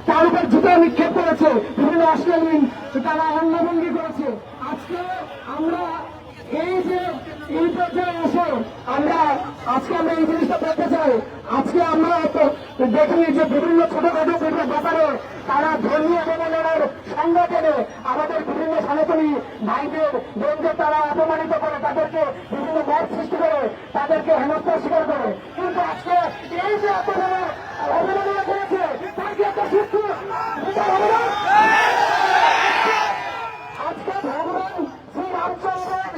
তার উপর জুতা নিক্ষেপ করেছে, বিভিন্ন অশ্লীল তারা অঙ্গভঙ্গি করেছে। আজকে আমরা এই যে এই পর্যায়ে এসে আমরা এই জিনিসটা দেখতে চাই। আজকে আমরা দেখি যে বিভিন্ন ছোটখাটো বিভিন্ন ব্যাপারে তারা ধর্মীয় অবমাননার সংগঠনে আমাদের বিভিন্ন সনাতনী ভাইদের বোনদের তারা অপমানিত করে, তাদেরকে বিভিন্ন মত সৃষ্টি করে, তাদেরকে হেনস্থার শিকার করে। কিন্তু আজকে এই যে অবমাননা করেছে তার কি একটা সুস্থ বিচার হবে না? আজকে ভগবান শ্রী রামচন্দ্রের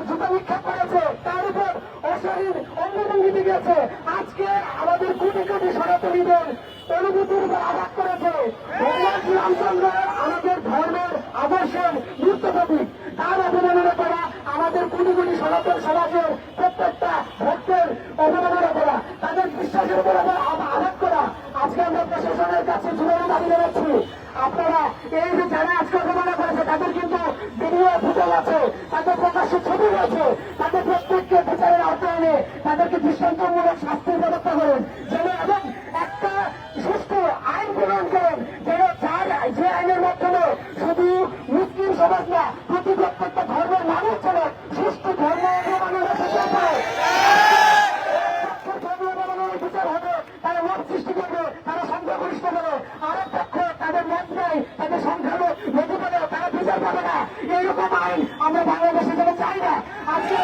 জুতা নিক্ষেপ করেছে, তার উপর অশালীন অঙ্গভঙ্গি দিয়েছে। আজকে আমাদের কোটি কোটি সনাতনীদের অনুভূতির উপর আঘাত করেছে। ভগবান শ্রী রামচন্দ্র আমাদের ধর্মের আদর্শের গুরুত্ব প্রতীক, তার অবমাননা করা, আমাদের কোটি কোটি সনাতন সমাজের প্রত্যেকটা ভক্তের অবমাননা করা, তাদের বিশ্বাসের উপর আঘাত করা। আজকে আমরা প্রশাসনের কাছে জোরালো দাবি জানাচ্ছি, আপনারা এই যে যারা আজকে অবমাননা করেছে তাদের কিন্তু ভিডিও ফুটেজ আছে, তাদের প্রকাশ্য ছবি রয়েছে, তাদের প্রত্যেককে বিচারের আওতায় এনে তাদেরকে দৃষ্টান্তমূলক শাস্তির ব্যবস্থা করেন যেন, এবং একটা সুষ্ঠু আইন প্রণয়ন করেন যেন যে আইনের মাধ্যমে শুধু মুসলিম সমাজ না, প্রত্যেকটা ধর্মের মানুষ যেন সুষ্ঠু ধর্ম অবমাননার বিচার পায়। বিচার হবে, তারা মত সৃষ্টি করবে, তারা সংখ্যাগরিষ্ঠ হবে, আর এক পক্ষ তাদের মত নেই, তাদের সংখ্যা লঘু পাবে, তারা বিচার পাবে না। এইরকম আইন আমরা বাংলাদেশে যেন চাই না। আজকে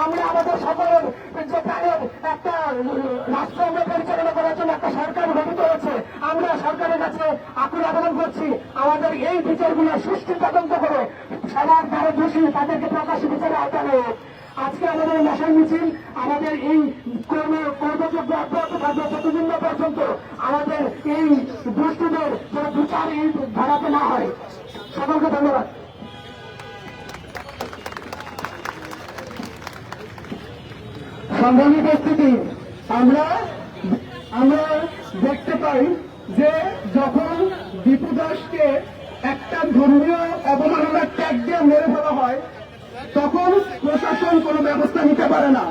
আমরা আমাদের সকলের যে প্রাণের একটা রাষ্ট্র আমরা পরিচালনা করার জন্য একটা সরকার গঠিত হয়েছে, আমরা সরকারের কাছে আকুল আবেদন করছি আমাদের এই বিচারগুলো সুষ্ঠু তদন্ত করে সবার যারা দোষী তাদেরকে প্রকাশ্য বিচারে আওতা নেয়। আজকে আমাদের মশাল মিছিল, আমাদের এই কর্মযোগ্য অব্যাহত থাকবে যতদিন না পর্যন্ত আমাদের এই দুষ্টদের যেন বিচার এই ধারাতে না হয়। সকলকে ধন্যবাদ। সংগ্রামী উপস্থিতি, আমরা দেখতে পাই যে যখন দীপু দাসকে একটা ধর্মীয় অবমাননার ট্যাগ দিয়ে মেরে ফেলা হয় তখন প্রশাসন কোনো ব্যবস্থা নিতে পারে না,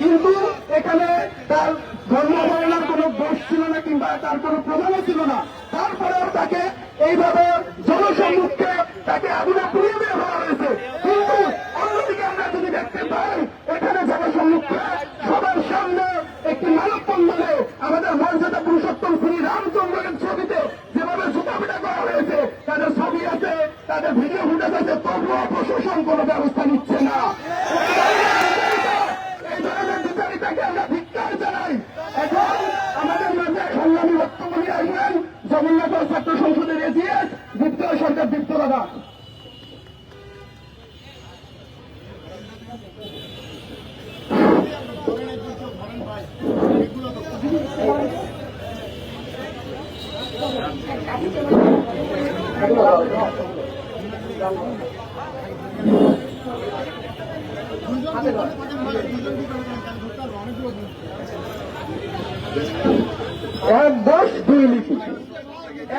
কিন্তু এখানে তার ধর্ম অবমাননার কোনো দোষ ছিল না কিংবা তার কোনো প্রমাণও ছিল না, তারপরেও তাকে এইভাবে জনসম্মুখে তাকে আগুনে পুড়িয়ে দিয়ে ফেলা হয়েছে। কিন্তু অন্যদিকে আমরা যদি দেখতে পাই এখানে জনসম্মুখে সবার সামনে একটি মানববন্ধনে আমাদের মর্যাদা পুরুষোত্তম শ্রী রামচন্দ্রের ছবিতে যেভাবে জুতাপিটা করা হয়েছে, তাদের ছবি আছে, তাদের ভিডিও ফুটেজ আছে, তবুও প্রশাসন কোনো ব্যবস্থা নিচ্ছে না। এই ধরনের বিচারিতাকে আমরা ধিক্কার জানাই। এখন আমাদের মাঝে সংগ্রামী বক্তব্য নিয়ে আসবেন জগন্নাথ ছাত্র সংসদের এজিএস দীপ্ত সরকার, দীপ্ত দাদা। এক দেশ দুই নীতি,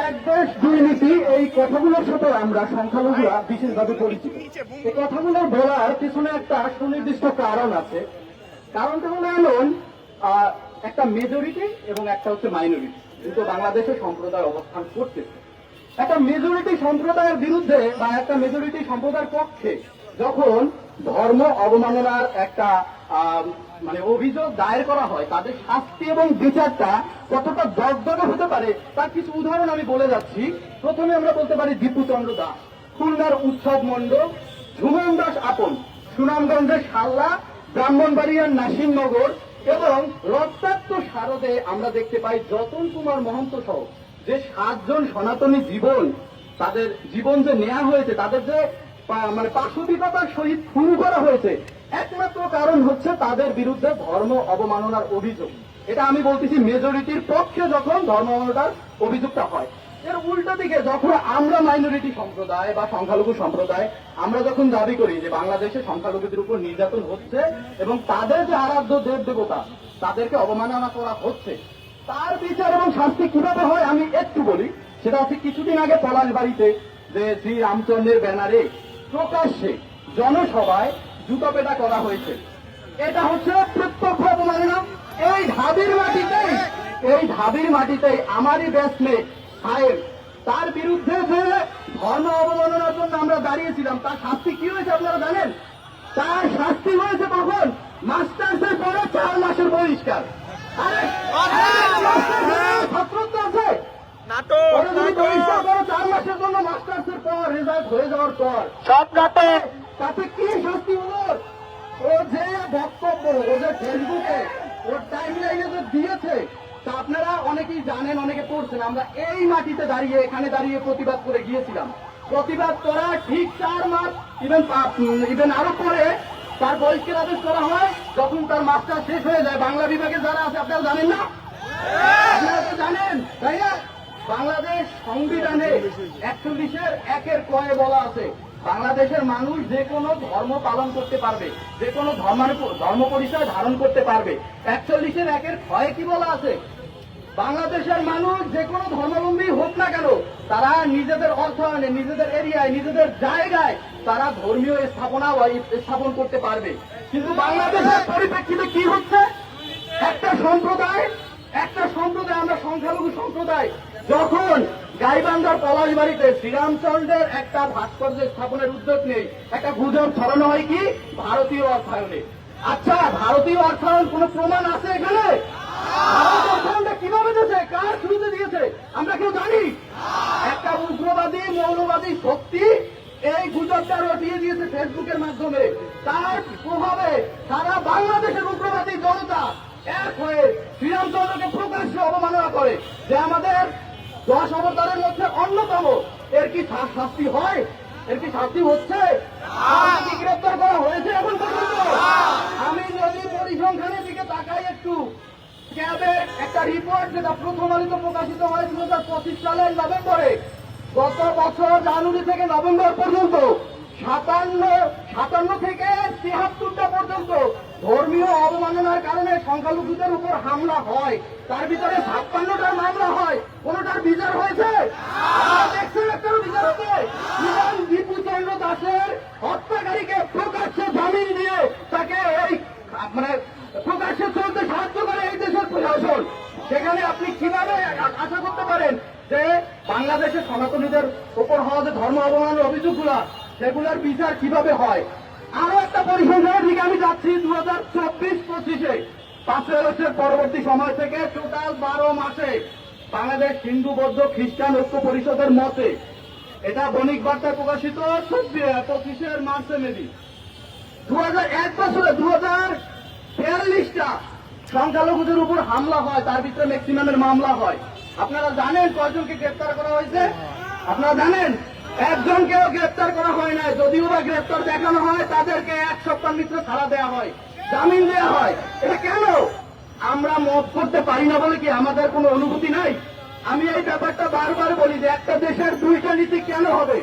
এক দেশ দুই নীতি, এই কথাগুলোর সাথে আমরা সংখ্যালঘুরা বিশেষভাবে পরিচিত। এই কথাগুলো বলার পিছনে একটা সুনির্দিষ্ট কারণ আছে। কারণটা হলো এমন, একটা মেজরিটি এবং একটা হচ্ছে মাইনরিটি, দুটো বাংলাদেশের সম্প্রদায় অবস্থান করতেছে। একটা মেজরিটি সম্প্রদায়ের বিরুদ্ধে বা একটা মেজরিটি সম্প্রদায়ের পক্ষে যখন ধর্ম অবমাননার একটা অভিযোগ দায়ের করা হয়, তাদের শাস্তি এবং বিচারটা কতটা দগদগে হতে পারে তার কিছু উদাহরণ আমি বলে যাচ্ছি। প্রথমে আমরা বলতে পারি দীপুচন্দ্র দাস, খুলনার উৎসব মণ্ডল, ঝুমন দাস আপন, সুনামগঞ্জের শাল্লা, ব্রাহ্মণবাড়িয়ার নাসিমনগর এবং রক্তাক্ত শারদে আমরা দেখতে পাই যতন কুমার মহন্ত সহ যে 7 জন সনাতনী জীবন, তাদের জীবন যে নেওয়া হয়েছে, তাদের যে পাশবিকতার সহিত খুন করা হয়েছে, একমাত্র কারণ হচ্ছে তাদের বিরুদ্ধে ধর্ম অবমাননার অভিযোগ। এটা আমি বলতেছি মেজরিটির পক্ষে যখন ধর্ম অবমাননার অভিযোগটা হয়। এর উল্টো দিকে যখন আমরা মাইনরিটি সম্প্রদায় বা সংখ্যালঘু সম্প্রদায় আমরা যখন দাবি করি যে বাংলাদেশে সংখ্যালঘুদের উপর নির্যাতন হচ্ছে এবং তাদের যে আরাধ্য দেব দেবতা তাদেরকে অবমাননা করা হচ্ছে, তার বিচার এবং শাস্তি কিভাবে হয় আমি একটু বলি। সেটা হচ্ছে কিছুদিন আগে পলাশবাড়িতে যে শ্রী রামচন্দ্রের ব্যানারে প্রকাশ্যে জনসভায় জুতোপেটা করা হয়েছে, এটা হচ্ছে প্রত্যক্ষ অবমাননা। এই ঢাবির মাটিতে এই ঢাবির মাটিতেই আমারই ব্যাচমেট সাহেব, তার বিরুদ্ধে যে ধর্ম অবমাননার জন্য আমরা দাঁড়িয়েছিলাম, তার শাস্তি কি হয়েছে আপনারা জানেন? তার শাস্তি হয়েছে কখন? মাস্টার্সের পরে 4 মাসের বহিষ্কার। আরে ছাত্রত্ব আছে, বহিষ্কার করো 4 মাসের জন্য, মাস্টার্সের পর রেজাল্ট হয়ে যাওয়ার পর সব নাটক। তাতে কি শাস্তি হলো? ও যে বক্তব্য, ও যে ফেসবুকে ওর টাইম লাইনে যে দিয়েছে, তা আপনারা অনেকেই জানেন, অনেকে পড়ছেন। আমরা এই মাটিতে দাঁড়িয়ে, এখানে দাঁড়িয়ে প্রতিবাদ করে গিয়েছিলাম। প্রতিবাদ করা ঠিক 4 মাস, ইভেন আরো পরে তার বহিষ্কার আদেশ করা হয় যখন তার মাস্টার শেষ হয়ে যায়। বাংলা বিভাগে যারা আছে আপনারা জানেন না? আপনারা তো জানেন, তাই না? বাংলাদেশ সংবিধানে 41-এর কয়ে বলা আছে বাংলাদেশের মানুষ যে কোনো ধর্ম পালন করতে পারবে, যে কোনো ধর্ম পরিচয় ধারণ করতে পারবে। 41-এর ক্ষয়ে কি বলা আছে? বাংলাদেশের মানুষ যে কোনো ধর্মাবলম্বী হোক না কেন, তারা নিজেদের অর্থায়নে, নিজেদের এরিয়ায়, নিজেদের জায়গায় তারা ধর্মীয় স্থাপন করতে পারবে। কিন্তু বাংলাদেশের পরিপ্রেক্ষিতে কি হচ্ছে? একটা সম্প্রদায়, আমরা সংখ্যালঘু সম্প্রদায়, যখন গাইবান্ধার পলাশবাড়িতে শ্রীরামচন্দ্রের একটা ভাস্কর্য স্থাপনের উদ্যোগ নেই, একটা গুজব ছড়ানো হয় কি ভারতীয় অর্থায়নে। আচ্ছা, ভারতীয় অর্থায়ন কোন প্রমাণ আছে এখানে? ভারত অর্থায়নটা কিভাবে দিয়েছে, কার শুরুতে দিয়েছে আমরা কেউ জানি? একটা উগ্রবাদী মৌলবাদী শক্তি এই গুজবটা রটিয়ে দিয়েছে ফেসবুকের মাধ্যমে। তার প্রভাবে সারা বাংলাদেশের উগ্রবাদী জনতা এক হয়ে শ্রীরামচন্দ্রকে প্রকাশ্যে অবমাননা করে, যে আমাদের 10 অবতারের মধ্যে অন্যতম। এর কি শাস্তি হয়? এর কি শাস্তি হচ্ছে? কি গ্রেপ্তার করা হয়েছে এখন পর্যন্ত? আমি যদি পরিসংখ্যানের দিকে তাকাই একটু, ক্যাবের একটা রিপোর্ট যেটা প্রথম আলোতে প্রকাশিত হয় 2025 সালের নভেম্বরে, গত বছর জানুয়ারি থেকে নভেম্বর পর্যন্ত 57 থেকে 73টা পর্যন্ত ধর্মীয় অবমাননার কারণে সংখ্যালঘুদের উপর হামলা হয়। তার ভিতরে 56টার মামলা হয়, কোনটার বিচার হয়েছে? দেখছেন একটারও বিচার হচ্ছে? দীপু চন্দ্র দাসের হত্যাকারীকে প্রকাশ্যে জামিন দিয়ে তাকে এই প্রকাশ্যে চলতে সাহায্য করে এই দেশের প্রশাসন। সেখানে আপনি কিভাবে আশা করতে পারেন যে বাংলাদেশের সনাতনীদের উপর হওয়া যে ধর্ম অবমাননার অভিযোগগুলা, সেগুলোর বিচার কিভাবে হয়? আরো একটা পরিসংখ্যানের দিকে আমি যাচ্ছি। 2024-25-এ 5 আগস্টের পরবর্তী সময় থেকে টোটাল 12 মাসে বাংলাদেশ হিন্দু বৌদ্ধ খ্রিস্টান ঐক্য পরিষদের মতে, এটা বণিক বার্তায় প্রকাশিত 25 মার্চে মেবি, 2001 বছরে 2042টা সংখ্যালঘুদের উপর হামলা হয়, তার ভিতরে ম্যাক্সিমামের মামলা হয়। আপনারা জানেন কয়জনকে গ্রেপ্তার করা হয়েছে? আপনারা জানেন? একজনকেও গ্রেপ্তার করা হয় নাই। যদিও বা গ্রেপ্তার দেখানো হয়, তাদেরকে 1 সপ্তাহ ভিতরে ছাড়া দেওয়া হয়, জামিন দেওয়া হয়। এটা কেন? আমরা মত করতে পারি না বলে কি আমাদের কোনো অনুভূতি নাই? আমি এই ব্যাপারটা বারবার বলি যে একটা দেশের 2টা নীতি কেন হবে?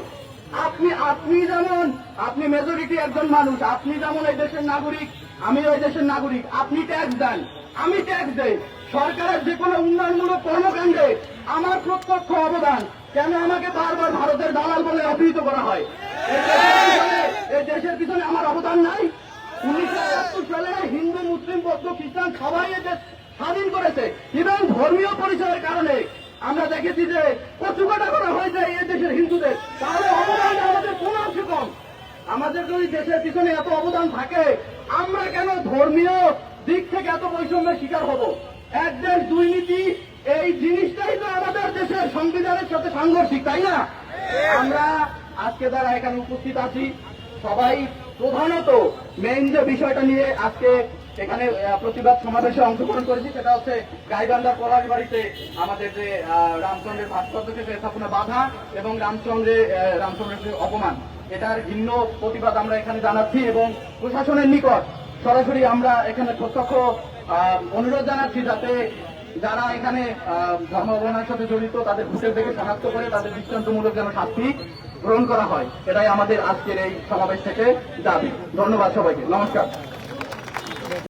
আপনি যেমন, আপনি মেজরিটি একজন মানুষ, আপনি যেমন এই দেশের নাগরিক, আমি ওই দেশের নাগরিক। আপনি ট্যাক্স দেন, আমি ট্যাক্স দেই। সরকারের যে কোনো উন্নয়নমূলক কর্মকাণ্ডে আমার প্রত্যক্ষ অবদান। কেন আমাকে বারবার ভারতের দালাল বলে অভিহিত করা হয়? এই দেশের পিছনে আমার অবদান নাই? 1971 সালে হিন্দু মুসলিম বৌদ্ধ খ্রিস্টান সবাই এই দেশ স্বাধীন করেছে। ইভেন ধর্মীয় পরিচয়ের কারণে আমরা দেখেছি যে কচুকাটা করা হয়েছে এই দেশের হিন্দুদের। তাহলে অবদান আমাদের কোন অংশ কম? আমাদের যদি দেশের পিছনে এত অবদান থাকে, আমরা কেন ধর্মীয় দিক থেকে এত বৈষম্যের শিকার হব? 1 দেশ 2 নীতি, এই জিনিসটাই তো আমাদের দেশের সংবিধানের সাথে সাংঘর্ষিক, তাই না? আমরা আজকে যারা এখানে উপস্থিত আছি সবাই প্রধানত মেইন যে বিষয়টা নিয়ে আজকে এখানে প্রতিবাদ সমাবেশে অংশগ্রহণ করেছি, সেটা হচ্ছে গাইবান্ধার পলাশবাড়িতে আমাদের যে রামচন্দ্রের ভাস্কর্যকে স্থাপনা বাধা এবং রামচন্দ্রের অপমান, এটার ভিন্ন প্রতিবাদ আমরা এখানে জানাচ্ছি এবং প্রশাসনের নিকট সরাসরি আমরা এখানে প্রত্যক্ষ অনুরোধ জানাচ্ছি যাতে যারা এখানে ধর্ম অবমাননার সাথে জড়িত তাদের ভোটের থেকে শনাক্ত করে তাদের দৃষ্টান্তমূলক যেন শাস্তি গ্রহণ করা হয়। এটাই আমাদের আজকের এই সমাবেশ থেকে দাবি। ধন্যবাদ সবাইকে, নমস্কার।